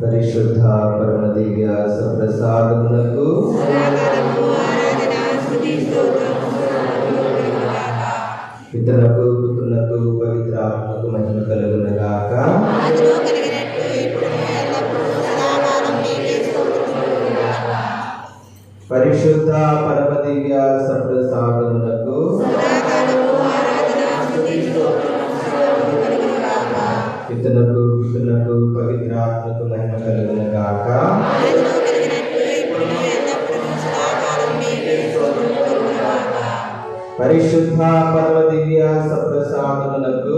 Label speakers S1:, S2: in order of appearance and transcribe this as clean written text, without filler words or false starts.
S1: పరిశుద్ధ పరమ దివ్య సప్రసాదమునకు పితలకు పుత్రులకు పవిత్రాత్మకు మహిమ కలుగునగాక. పరిశుద్ధ పరమ దివ్య సప్రసాదమునకు పితలకు పుత్రులకు పవిత్రాత్మకు మహిమ కలుగునగాక. పరిశుద్ధ పరమ దివ్య సప్రసాదమునకు